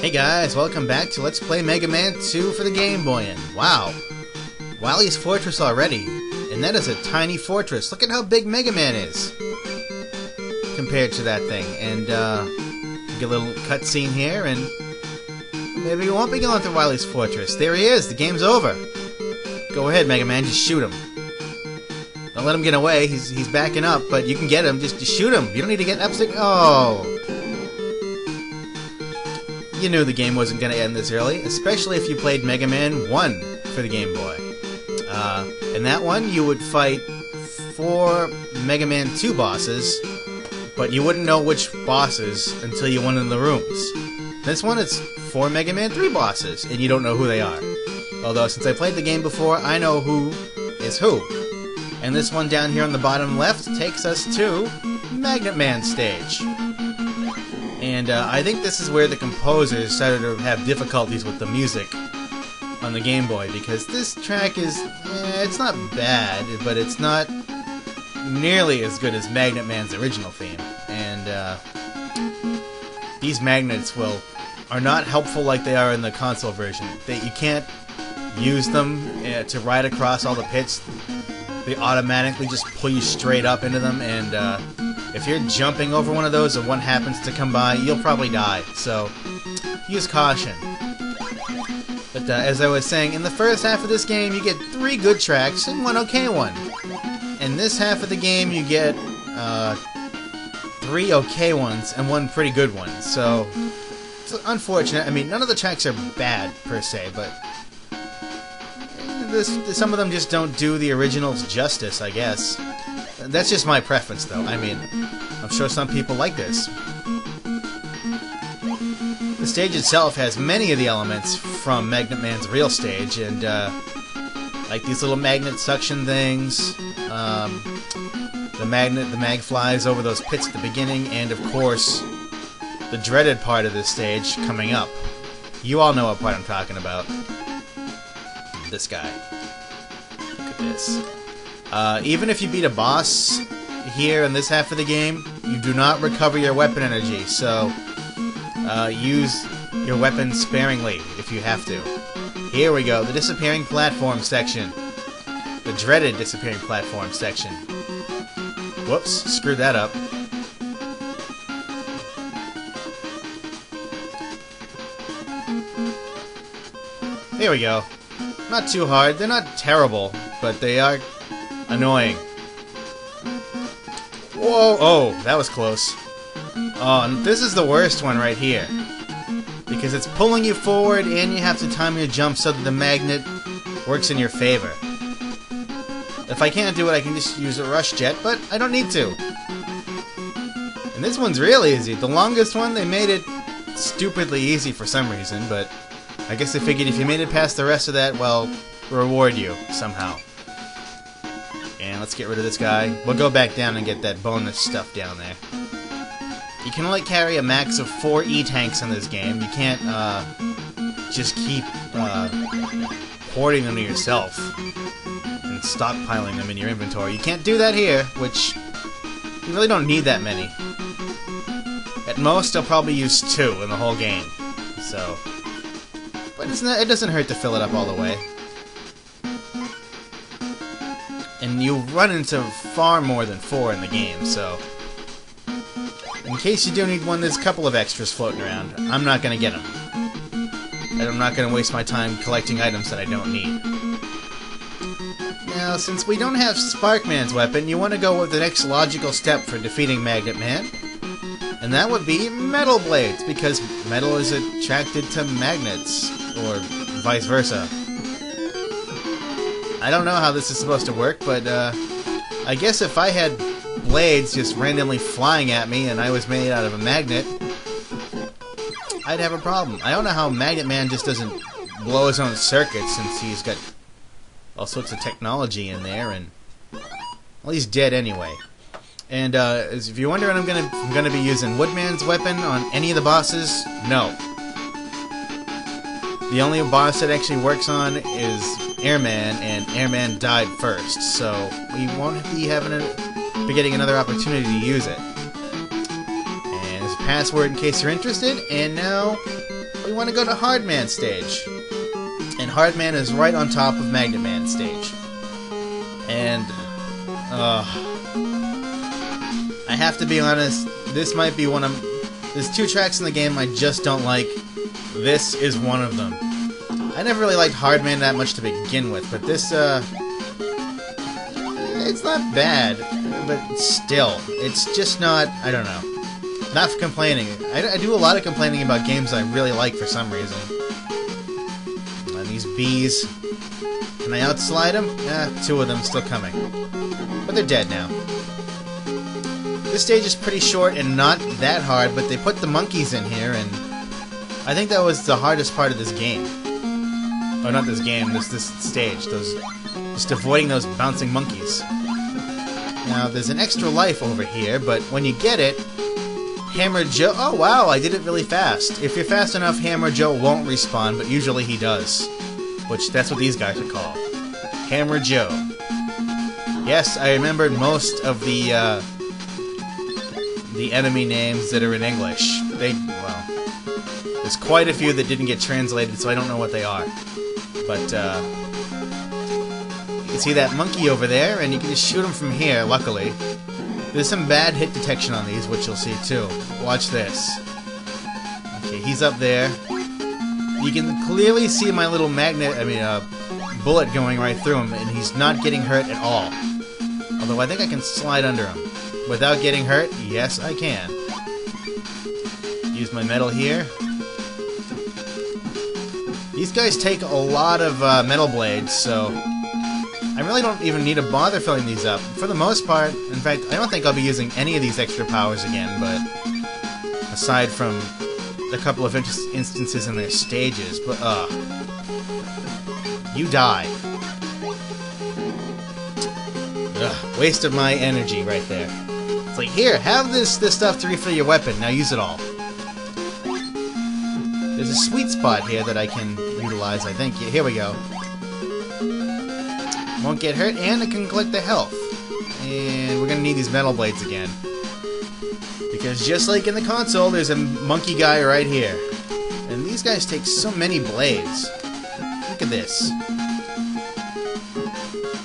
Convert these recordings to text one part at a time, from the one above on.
Hey guys, welcome back to Let's Play Mega Man 2 for the Game Boy. And wow, Wily's Fortress already. And that is a tiny fortress. Look at how big Mega Man is compared to that thing. And get a little cutscene here, and maybe we won't be going through Wily's Fortress. There he is. The game's over. Go ahead, Mega Man. Just shoot him. Don't let him get away. He's backing up, but you can get him. Just shoot him. You don't need to get upstick. Oh. You knew the game wasn't going to end this early, especially if you played Mega Man 1 for the Game Boy. In that one, you would fight 4 Mega Man 2 bosses, but you wouldn't know which bosses until you went in the rooms. This one, it's 4 Mega Man 3 bosses, and you don't know who they are. Although, since I played the game before, I know who is who. And this one down here on the bottom left takes us to Magnet Man stage. And I think this is where the composers started to have difficulties with the music on the Game Boy, because this track is, it's not bad, but it's not nearly as good as Magnet Man's original theme. And these magnets are not helpful like they are in the console version. You can't use them to ride across all the pits. They automatically just pull you straight up into them, and if you're jumping over one of those and one happens to come by, you'll probably die. So, use caution. But as I was saying, in the first half of this game, you get 3 good tracks and 1 okay one. In this half of the game, you get 3 okay ones and 1 pretty good one. So, it's unfortunate. I mean, none of the tracks are bad, per se, but some of them just don't do the originals justice, I guess. That's just my preference, though. I mean, I'm sure some people like this. The stage itself has many of the elements from Magnet Man's real stage, and like these little magnet suction things, the mag flies over those pits at the beginning, and of course, the dreaded part of this stage coming up. You all know what part I'm talking about. This guy. Look at this. Even if you beat a boss here in this half of the game, you do not recover your weapon energy, so use your weapon sparingly if you have to. Here we go, the disappearing platform section. The dreaded disappearing platform section. Whoops, screwed that up. There we go. Not too hard, they're not terrible, but they are annoying. Whoa! Oh, that was close. Oh, and this is the worst one right here. Because it's pulling you forward, and you have to time your jump so that the magnet works in your favor. If I can't do it, I can just use a rush jet, but I don't need to. And this one's really easy. The longest one, they made it stupidly easy for some reason, but I guess they figured if you made it past the rest of that, well, reward you somehow. And let's get rid of this guy. We'll go back down and get that bonus stuff down there. You can only carry a max of 4 E-tanks in this game. You can't just keep hoarding them to yourself and stockpiling them in your inventory. You can't do that here, which you really don't need that many. At most, I'll probably use 2 in the whole game. So, but it doesn't hurt to fill it up all the way. And you run into far more than 4 in the game, so in case you do need one, there's a couple of extras floating around. I'm not going to get them. And I'm not going to waste my time collecting items that I don't need. Now, since we don't have Sparkman's weapon, you want to go with the next logical step for defeating Magnet Man, and that would be metal blades, because metal is attracted to magnets, or vice versa. I don't know how this is supposed to work, but I guess if I had blades just randomly flying at me and I was made out of a magnet, I'd have a problem. I don't know how Magnet Man just doesn't blow his own circuits, since he's got all sorts of technology in there, and well, he's dead anyway. And if you're wondering, I'm gonna be using Woodman's weapon on any of the bosses. No. The only boss that actually works on is Airman, and Airman died first, so we won't be getting another opportunity to use it. And as a password in case you're interested, and now we want to go to Hardman stage. And Hardman is right on top of Magnet Man stage. And, I have to be honest, this might be one of... There's 2 tracks in the game I just don't like. This is one of them. I never really liked Hardman that much to begin with, but this, it's not bad, but still, it's just not, I don't know. Not for complaining. I do a lot of complaining about games I really like for some reason. These bees. Can I outslide them? 2 of them still coming. But they're dead now. This stage is pretty short and not that hard, but they put the monkeys in here, and I think that was the hardest part of this game. Or not this game, this stage. Just avoiding those bouncing monkeys. Now, there's an extra life over here, but when you get it, Hammer Joe... Oh, wow, I did it really fast. If you're fast enough, Hammer Joe won't respawn, but usually he does. Which, that's what these guys are called. Hammer Joe. Yes, I remembered most of the enemy names that are in English. Well, there's quite a few that didn't get translated, so I don't know what they are. But, you can see that monkey over there, and you can just shoot him from here, luckily. There's some bad hit detection on these, which you'll see too. Watch this. Okay, he's up there. You can clearly see my little bullet going right through him, and he's not getting hurt at all. Although I think I can slide under him. Without getting hurt? Yes, I can. Use my metal here. These guys take a lot of metal blades, so I really don't even need to bother filling these up. For the most part, in fact, I don't think I'll be using any of these extra powers again, but aside from a couple of instances in their stages, but you die. Ugh, waste of my energy right there. It's like, here, have this stuff to refill your weapon, now use it all. There's a sweet spot here that I can utilize, I think. Here we go. Won't get hurt, and it can collect the health. And we're gonna need these metal blades again. Because just like in the console, there's a monkey guy right here. And these guys take so many blades. Look at this.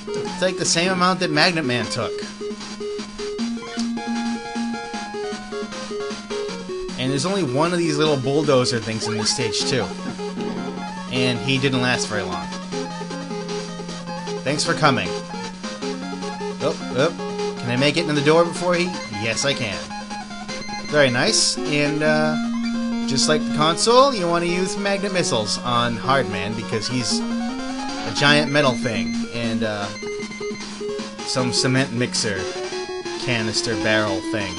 It's like the same amount that Magnet Man took. And there's only one of these little bulldozer things in this stage, too. And he didn't last very long. Thanks for coming. Oh. Can I make it in the door before he... Yes, I can. Very nice. And, just like the console, you want to use magnet missiles on Hardman because he's a giant metal thing. And, some cement mixer canister barrel thing.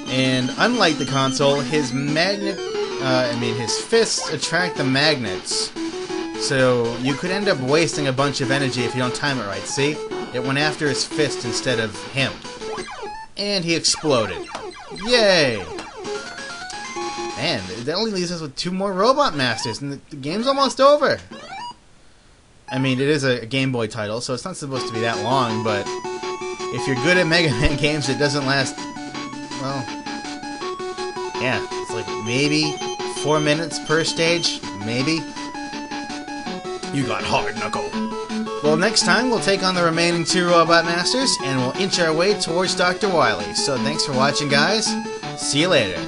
And unlike the console, his his fists attract the magnets. So you could end up wasting a bunch of energy if you don't time it right. See? It went after his fist instead of him. And he exploded. Yay! Man, that only leaves us with 2 more Robot Masters, and the game's almost over. I mean, it is a Game Boy title, so it's not supposed to be that long, but if you're good at Mega Man games, it doesn't last, well, yeah, it's like maybe 4 minutes per stage, maybe. You got hard knuckle. Well, next time we'll take on the remaining 2 Robot Masters, and we'll inch our way towards Dr. Wily. So thanks for watching, guys. See you later.